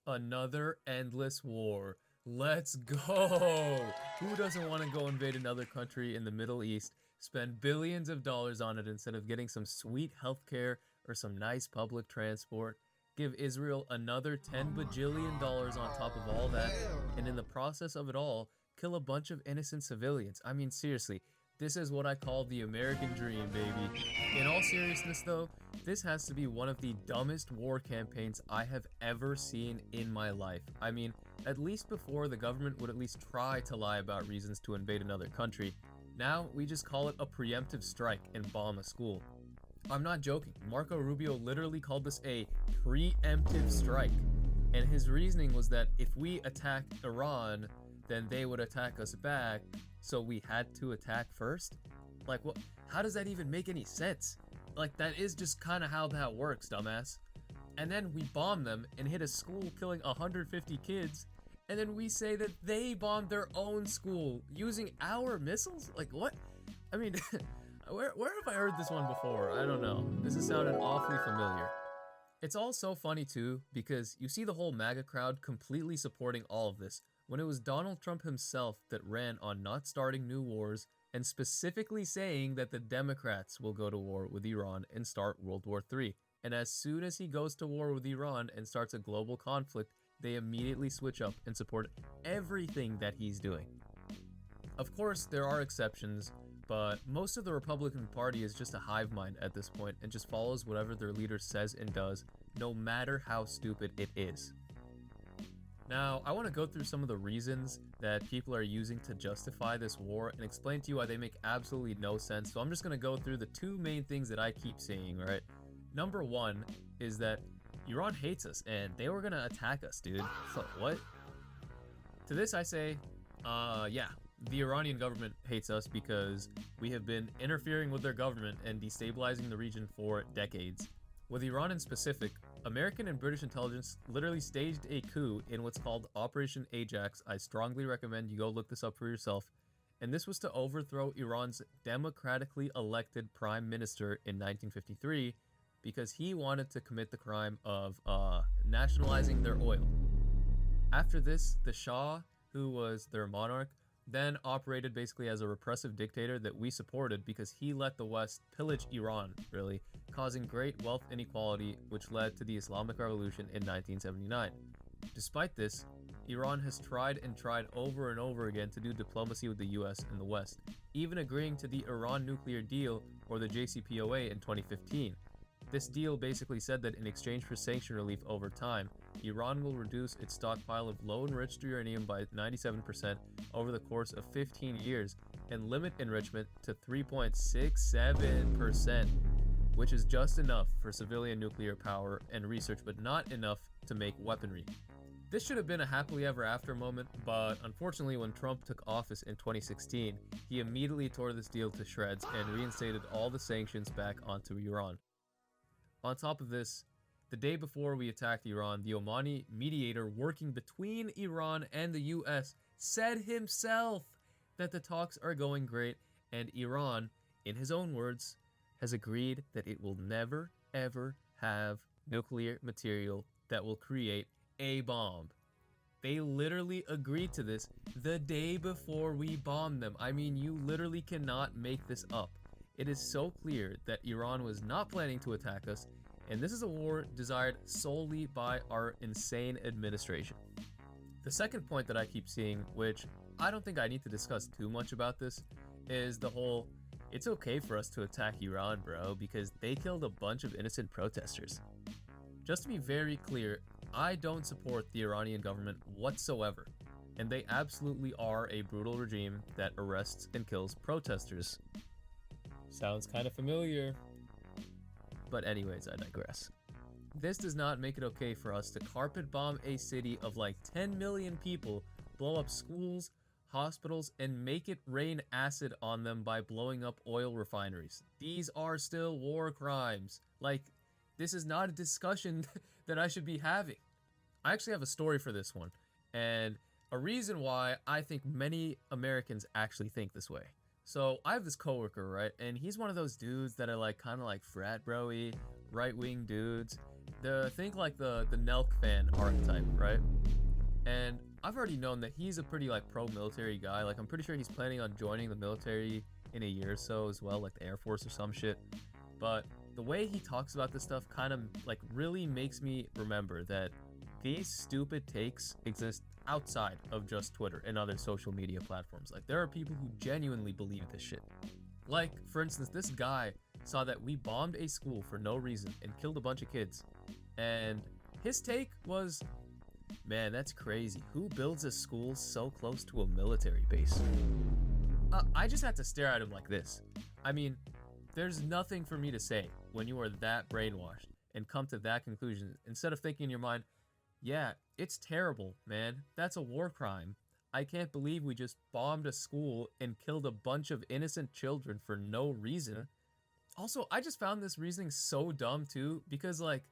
Another endless war. Let's go! Who doesn't want to go invade another country in the Middle East, spend billions of dollars on it instead of getting some sweet healthcare or some nice public transport? Give Israel another 10 bajillion dollars on top of all that, and in the process of it all, kill a bunch of innocent civilians. I mean, seriously, this is what I call the American dream, baby. In all seriousness though, this has to be one of the dumbest war campaigns I have ever seen in my life. I mean, at least before the government would at least try to lie about reasons to invade another country. Now, we just call it a preemptive strike and bomb a school. I'm not joking, Marco Rubio literally called this a preemptive strike. And his reasoning was that if we attack Iran, then they would attack us back, so we had to attack first? Like, what? How does that even make any sense? Like, that is just kind of how that works, dumbass. And then we bomb them and hit a school killing 150 kids, and then we say that they bombed their own school using our missiles? Like, what? I mean, where have I heard this one before? I don't know. This is sounding awfully familiar. It's all so funny too, because you see the whole MAGA crowd completely supporting all of this, when it was Donald Trump himself that ran on not starting new wars, and specifically saying that the Democrats will go to war with Iran and start World War III. And as soon as he goes to war with Iran and starts a global conflict, they immediately switch up and support everything that he's doing. Of course, there are exceptions, but most of the Republican Party is just a hive mind at this point and just follows whatever their leader says and does, no matter how stupid it is. Now, I want to go through some of the reasons that people are using to justify this war and explain to you why they make absolutely no sense. So I'm just going to go through the two main things that I keep seeing, right? Number one is that Iran hates us and they were going to attack us, dude. So what? To this I say, yeah, the Iranian government hates us because we have been interfering with their government and destabilizing the region for decades. With Iran in specific, American and British intelligence literally staged a coup in what's called Operation Ajax. I strongly recommend you go look this up for yourself. And this was to overthrow Iran's democratically elected prime minister in 1953 because he wanted to commit the crime of nationalizing their oil. After this, the Shah, who was their monarch, then operated basically as a repressive dictator that we supported because he let the West pillage Iran, really, causing great wealth inequality, which led to the Islamic Revolution in 1979. Despite this, Iran has tried and tried over and over again to do diplomacy with the US and the West, even agreeing to the Iran nuclear deal, or the JCPOA, in 2015. This deal basically said that in exchange for sanction relief over time, Iran will reduce its stockpile of low-enriched uranium by 97% over the course of 15 years and limit enrichment to 3.67%, which is just enough for civilian nuclear power and research, but not enough to make weaponry. This should have been a happily ever after moment, but unfortunately when Trump took office in 2016, he immediately tore this deal to shreds and reinstated all the sanctions back onto Iran. On top of this, the day before we attacked Iran, the Omani mediator working between Iran and the US said himself that the talks are going great, and Iran, in his own words, has agreed that it will never ever have nuclear material that will create a bomb. They literally agreed to this the day before we bombed them. I mean, you literally cannot make this up. It is so clear that Iran was not planning to attack us, and this is a war desired solely by our insane administration. The second point that I keep seeing, which I don't think I need to discuss too much about this, is the whole, it's okay for us to attack Iran, bro, because they killed a bunch of innocent protesters. Just to be very clear, I don't support the Iranian government whatsoever, and they absolutely are a brutal regime that arrests and kills protesters. Sounds kind of familiar. But anyways, I digress. This does not make it okay for us to carpet bomb a city of like 10 million people, blow up schools, hospitals, and make it rain acid on them by blowing up oil refineries. These are still war crimes. Like, this is not a discussion that I should be having. I actually have a story for this one, and a reason why I think many Americans actually think this way. So I have this coworker, right? And he's one of those dudes that are like kind of like frat bro-y, right-wing dudes. Think like the Nelk fan archetype, right? And I've already known that he's a pretty like pro-military guy. Like I'm pretty sure he's planning on joining the military in a year or so as well, like the Air Force or some shit. But the way he talks about this stuff kind of like really makes me remember that these stupid takes exist outside of just Twitter and other social media platforms. Like there are people who genuinely believe this shit. Like for instance, this guy saw that we bombed a school for no reason and killed a bunch of kids. And his take was, man, that's crazy. Who builds a school so close to a military base? I just had to stare at him like this. I mean, there's nothing for me to say when you are that brainwashed and come to that conclusion instead of thinking in your mind, yeah, it's terrible, man. That's a war crime. I can't believe we just bombed a school and killed a bunch of innocent children for no reason. Also, I just found this reasoning so dumb too, because like,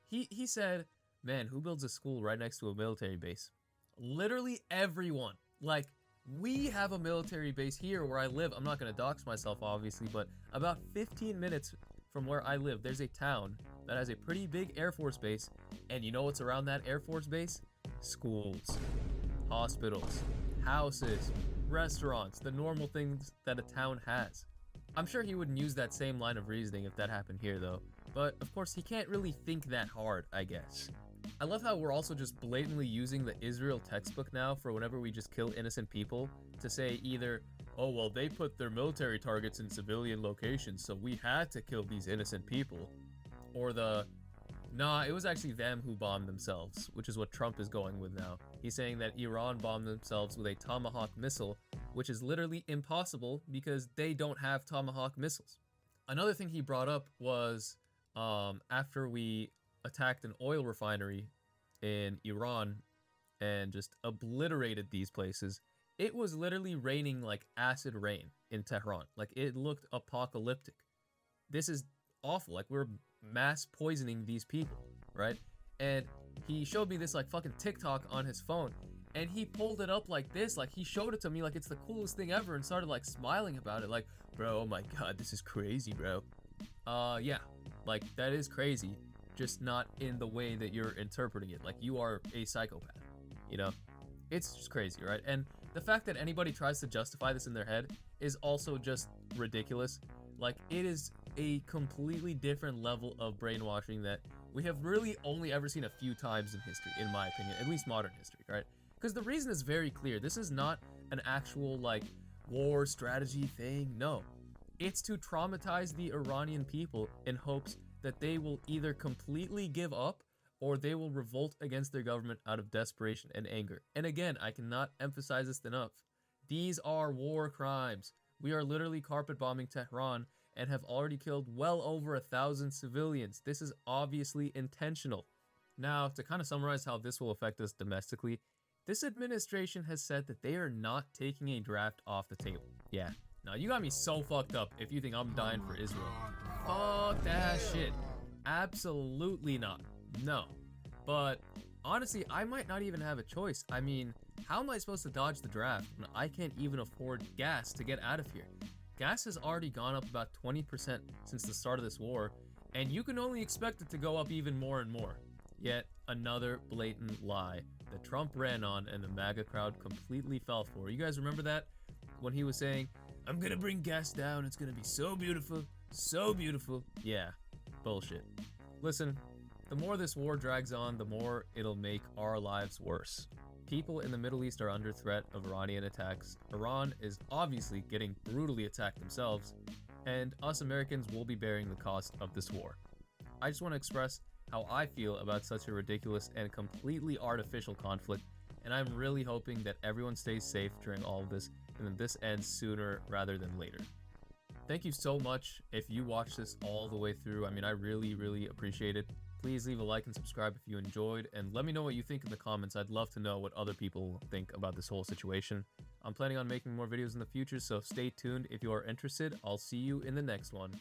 he said, man, who builds a school right next to a military base? Literally everyone. Like, we have a military base here where I live. I'm not going to dox myself, obviously, but about 15 minutes from where I live, there's a town that has a pretty big Air Force base. And you know what's around that Air Force base? Schools, hospitals, houses, restaurants, the normal things that a town has. I'm sure he wouldn't use that same line of reasoning if that happened here, though. But, of course, he can't really think that hard, I guess. I love how we're also just blatantly using the Israel textbook now for whenever we just kill innocent people to say either, oh, well, they put their military targets in civilian locations, so we had to kill these innocent people. Or the, nah, it was actually them who bombed themselves, which is what Trump is going with now. He's saying that Iran bombed themselves with a Tomahawk missile, which is literally impossible because they don't have Tomahawk missiles. Another thing he brought up was after we attacked an oil refinery in Iran and just obliterated these places, it was literally raining like acid rain in Tehran. Like it looked apocalyptic. This is awful. Like we're mass poisoning these people, right? And he showed me this like fucking TikTok on his phone, and he pulled it up like this, like he showed it to me like it's the coolest thing ever and started like smiling about it, like, bro, oh my god, this is crazy, bro. Yeah, like that is crazy, just not in the way that you're interpreting it. Like you are a psychopath, you know? It's just crazy, right? And the fact that anybody tries to justify this in their head is also just ridiculous. Like it is a completely different level of brainwashing that we have really only ever seen a few times in history, in my opinion, at least modern history, right? Because the reason is very clear. This is not an actual like war strategy thing. No, it's to traumatize the Iranian people in hopes that they will either completely give up or they will revolt against their government out of desperation and anger. And again, I cannot emphasize this enough. These are war crimes. We are literally carpet bombing Tehran and have already killed well over 1,000 civilians. This is obviously intentional. Now, to kind of summarize how this will affect us domestically, this administration has said that they are not taking a draft off the table. Yeah. Now, you got me so fucked up if you think I'm dying for Israel. Fuck that shit. Absolutely not. No. But honestly, I might not even have a choice. I mean, how am I supposed to dodge the draft when I can't even afford gas to get out of here? Gas has already gone up about 20% since the start of this war, and you can only expect it to go up even more and more. Yet another blatant lie that Trump ran on and the MAGA crowd completely fell for. You guys remember that? When he was saying, I'm gonna bring gas down, it's gonna be so beautiful, so beautiful. Yeah, bullshit. Listen, the more this war drags on, the more it'll make our lives worse. People in the Middle East are under threat of Iranian attacks. Iran is obviously getting brutally attacked themselves, and us Americans will be bearing the cost of this war. I just want to express how I feel about such a ridiculous and completely artificial conflict, and I'm really hoping that everyone stays safe during all of this and that this ends sooner rather than later. Thank you so much if you watched this all the way through. I mean, I really appreciate it. Please leave a like and subscribe if you enjoyed, and let me know what you think in the comments. I'd love to know what other people think about this whole situation. I'm planning on making more videos in the future, so stay tuned if you are interested. I'll see you in the next one.